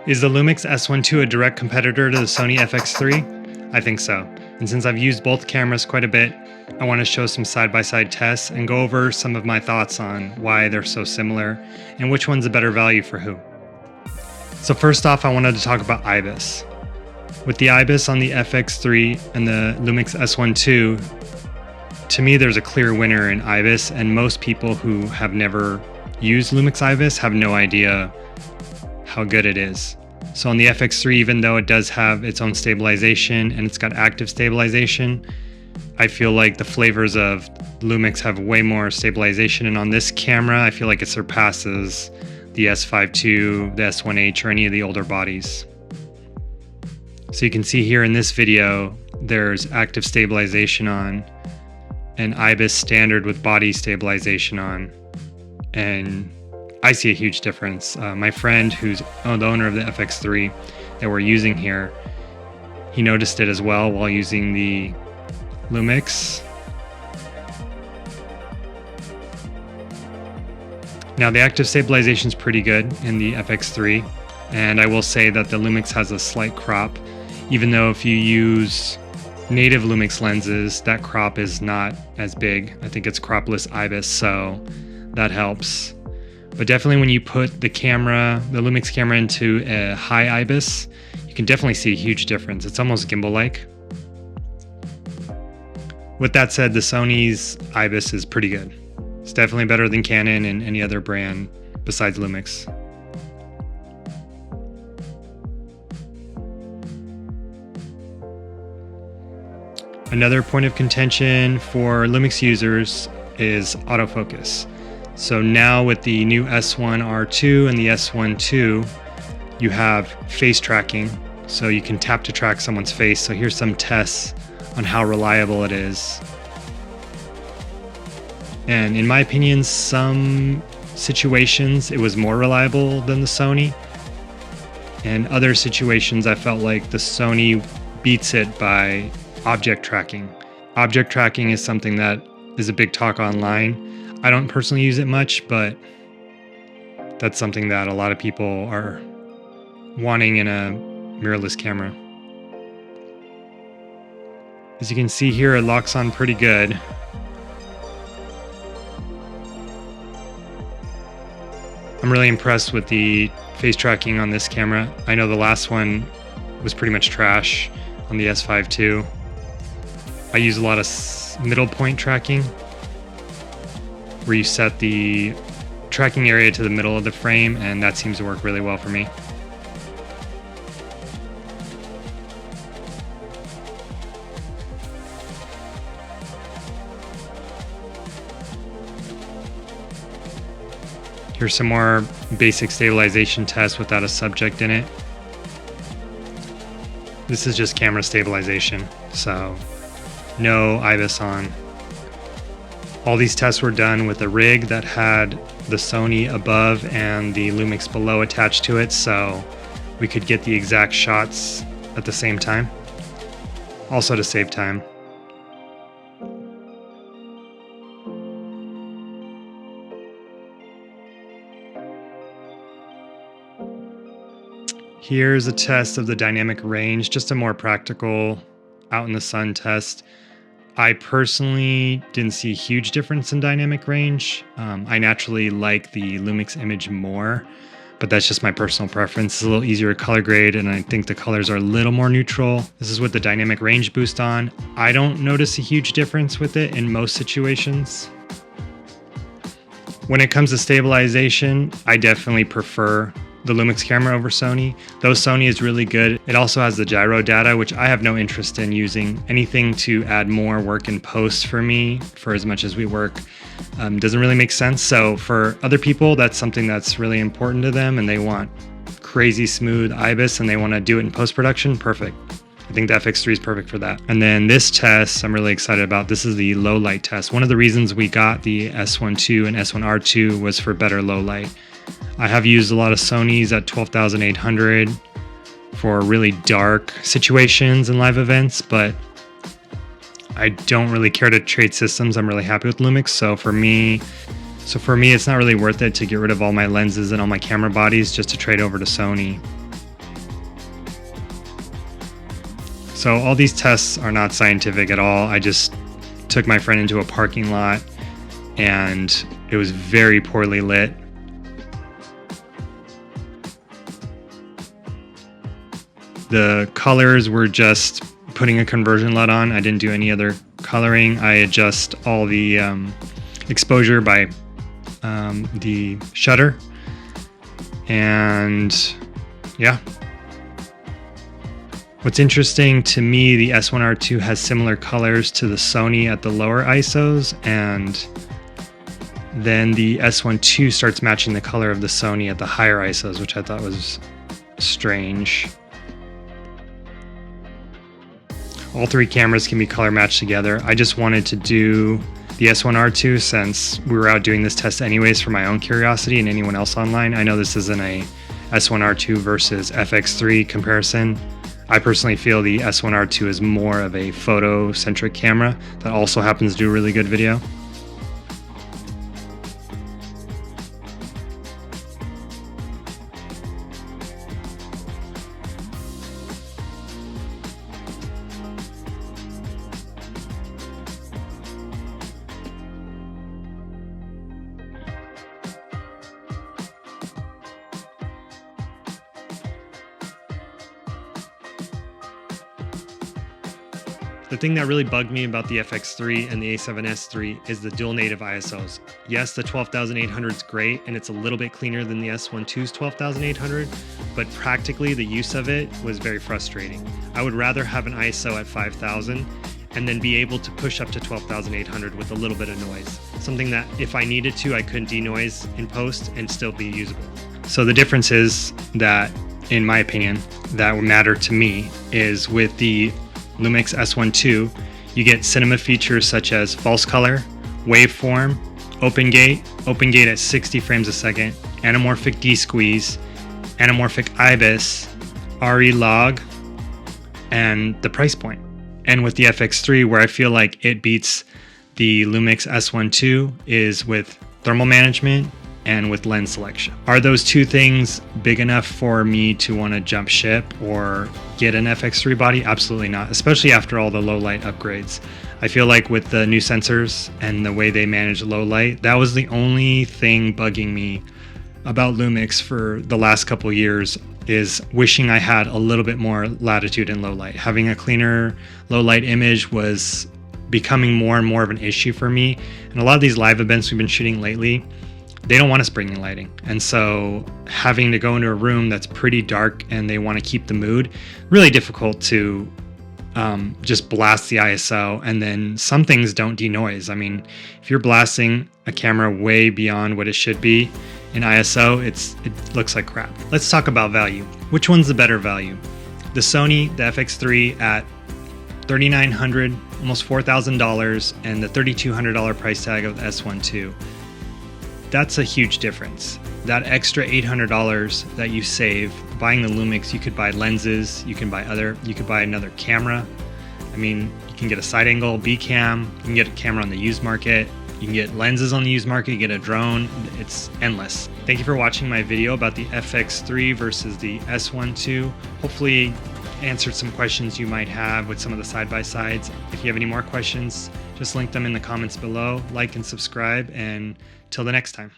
Is the Lumix S1II a direct competitor to the Sony FX3? I think so. And since I've used both cameras quite a bit, I want to show some side-by-side tests and go over some of my thoughts on why they're so similar and which one's a better value for who. So first off, I wanted to talk about IBIS. With the IBIS on the FX3 and the Lumix S1II, to me there's a clear winner in IBIS, and most people who have never used Lumix IBIS have no idea how good it is. So on the FX3, even though it does have its own stabilization and it's got active stabilization, I feel like the flavors of Lumix have way more stabilization, and on this camera I feel like it surpasses the S5II, the S1H, or any of the older bodies. So you can see here in this video there's active stabilization on and IBIS standard with body stabilization on, and I see a huge difference. My friend who's the owner of the FX3 that we're using here, he noticed it as well while using the Lumix. Now the active stabilization is pretty good in the FX3, and I will say that the Lumix has a slight crop, even though if you use native Lumix lenses, that crop is not as big. I think it's cropless IBIS, so that helps. But definitely when you put the Lumix camera into a high IBIS, you can definitely see a huge difference. It's almost gimbal-like. With that said, the Sony's IBIS is pretty good. It's definitely better than Canon and any other brand besides Lumix. Another point of contention for Lumix users is autofocus. So now with the new S1R2 and the S1II, you have face tracking. So you can tap to track someone's face. So here's some tests on how reliable it is. And in my opinion, some situations it was more reliable than the Sony. And other situations I felt like the Sony beats it by object tracking. Object tracking is something that is a big talk online. I don't personally use it much, but that's something that a lot of people are wanting in a mirrorless camera. As you can see here, it locks on pretty good. I'm really impressed with the face tracking on this camera. I know the last one was pretty much trash on the S5II. I use a lot of middle point tracking, where you set the tracking area to the middle of the frame, and that seems to work really well for me. Here's some more basic stabilization tests without a subject in it. This is just camera stabilization, so no IBIS on. All these tests were done with a rig that had the Sony above and the Lumix below attached to it, so we could get the exact shots at the same time. Also to save time. Here's a test of the dynamic range, just a more practical out in the sun test. I personally didn't see a huge difference in dynamic range. I naturally like the Lumix image more, but that's just my personal preference. It's a little easier to color grade, and I think the colors are a little more neutral. This is with the dynamic range boost on. I don't notice a huge difference with it in most situations. When it comes to stabilization, I definitely prefer the Lumix camera over Sony. Though Sony is really good, it also has the gyro data, which I have no interest in using. Anything to add more work in post for me, for as much as we work, doesn't really make sense. So for other people, that's something that's really important to them, and they want crazy smooth IBIS and they want to do it in post-production, perfect. I think the FX3 is perfect for that. And then this test I'm really excited about. This is the low light test. One of the reasons we got the S1II and S1R2 was for better low light. I have used a lot of Sonys at 12,800 for really dark situations and live events, but I don't really care to trade systems. I'm really happy with Lumix, so for me it's not really worth it to get rid of all my lenses and all my camera bodies just to trade over to Sony. So all these tests are not scientific at all. I just took my friend into a parking lot and it was very poorly lit. The colors were just putting a conversion LUT on. I didn't do any other coloring. I adjust all the exposure by the shutter. And yeah. What's interesting to me, the S1R2 has similar colors to the Sony at the lower ISOs, and then the S1II starts matching the color of the Sony at the higher ISOs, which I thought was strange. All three cameras can be color matched together. I just wanted to do the S1R2 since we were out doing this test anyways for my own curiosity and anyone else online. I know this isn't a S1R2 versus FX3 comparison. I personally feel the S1R2 is more of a photo-centric camera that also happens to do really good video. The thing that really bugged me about the FX3 and the A7S III is the dual native ISOs. Yes, the 12,800 is great and it's a little bit cleaner than the S1II's 12,800, but practically the use of it was very frustrating. I would rather have an ISO at 5,000 and then be able to push up to 12,800 with a little bit of noise. Something that if I needed to, I could denoise in post and still be usable. So the difference is that, in my opinion, that would matter to me is with the Lumix S1II, you get cinema features such as false color, waveform, open gate at 60 frames a second, anamorphic D-squeeze, anamorphic IBIS, RE log, and the price point. And with the FX3, where I feel like it beats the Lumix S1II is with thermal management and with lens selection. Are those two things big enough for me to want to jump ship or get an FX3 body? Absolutely not, especially after all the low light upgrades. I feel like with the new sensors and the way they manage low light, that was the only thing bugging me about Lumix for the last couple years, is wishing I had a little bit more latitude in low light. Having a cleaner low light image was becoming more and more of an issue for me. And a lot of these live events we've been shooting lately, they don't want us bringing lighting. And so having to go into a room that's pretty dark and they want to keep the mood, really difficult to just blast the ISO. And then some things don't denoise. I mean, if you're blasting a camera way beyond what it should be in ISO, it looks like crap. Let's talk about value. Which one's the better value? The Sony, the FX3 at $3,900, almost $4,000, and the $3,200 price tag of the S1II. That's a huge difference. That extra $800 that you save buying the Lumix, you could buy lenses, you could buy another camera. I mean, you can get a side angle B cam, you can get a camera on the used market, you can get lenses on the used market, you get a drone. It's endless. Thank you for watching my video about the FX3 versus the S1II. Hopefully answered some questions you might have with some of the side-by-sides. If you have any more questions, just link them in the comments below, like and subscribe, and till the next time.